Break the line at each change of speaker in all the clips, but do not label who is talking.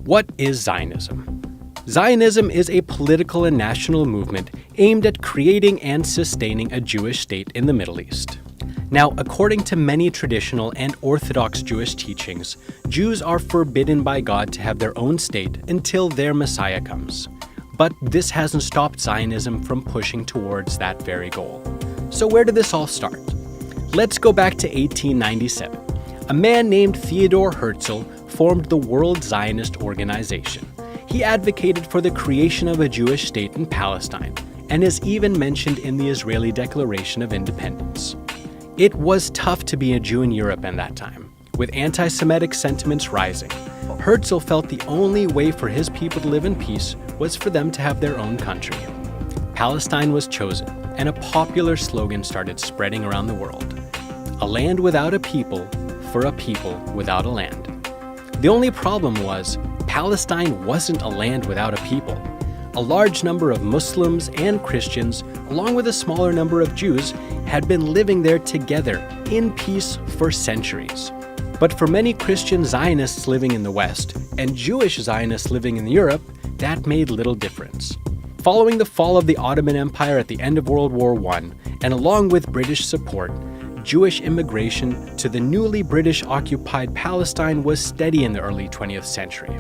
What is Zionism? Zionism is a political and national movement aimed at creating and sustaining a Jewish state in the Middle East. Now, according to many traditional and Orthodox Jewish teachings, Jews are forbidden by God to have their own state until their Messiah comes. But this hasn't stopped Zionism from pushing towards that very goal. So where did this all start? Let's go back to 1897. A man named Theodor Herzl formed the World Zionist Organization. He advocated for the creation of a Jewish state in Palestine, and is even mentioned in the Israeli Declaration of Independence. It was tough to be a Jew in Europe in that time, with anti-Semitic sentiments rising. Herzl felt the only way for his people to live in peace was for them to have their own country. Palestine was chosen, and a popular slogan started spreading around the world: a land without a people, for a people without a land. The only problem was, Palestine wasn't a land without a people. A large number of Muslims and Christians, along with a smaller number of Jews, had been living there together in peace for centuries. But for many Christian Zionists living in the West and Jewish Zionists living in Europe, that made little difference. Following the fall of the Ottoman Empire at the end of World War I, and along with British support, Jewish immigration to the newly British-occupied Palestine was steady in the early 20th century.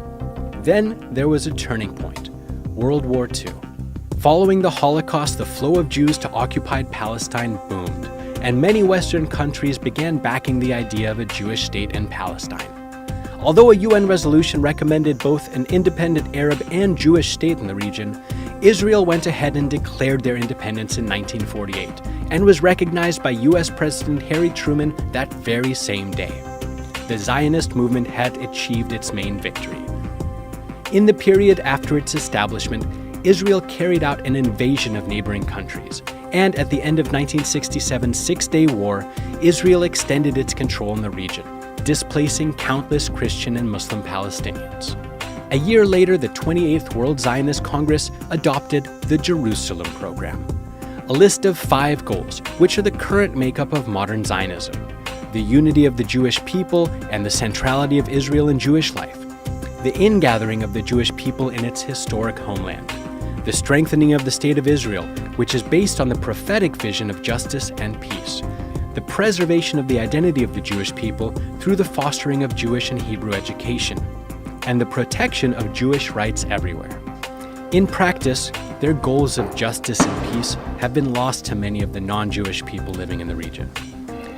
Then there was a turning point: World War II. Following the Holocaust, the flow of Jews to occupied Palestine boomed, and many Western countries began backing the idea of a Jewish state in Palestine. Although a UN resolution recommended both an independent Arab and Jewish state in the region, Israel went ahead and declared their independence in 1948, and was recognized by US President Harry Truman that very same day. The Zionist movement had achieved its main victory. In the period after its establishment, Israel carried out an invasion of neighboring countries, and at the end of 1967's Six-Day War, Israel extended its control in the region, displacing countless Christian and Muslim Palestinians. A year later, the 28th World Zionist Congress adopted the Jerusalem Program, a list of 5 goals, which are the current makeup of modern Zionism: the unity of the Jewish people and the centrality of Israel in Jewish life, the ingathering of the Jewish people in its historic homeland, the strengthening of the State of Israel, which is based on the prophetic vision of justice and peace, the preservation of the identity of the Jewish people through the fostering of Jewish and Hebrew education, and the protection of Jewish rights everywhere. In practice, their goals of justice and peace have been lost to many of the non-Jewish people living in the region.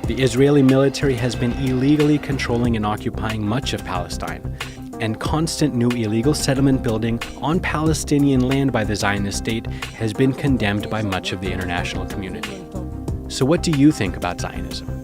The Israeli military has been illegally controlling and occupying much of Palestine, and constant new illegal settlement building on Palestinian land by the Zionist state has been condemned by much of the international community. So what do you think about Zionism?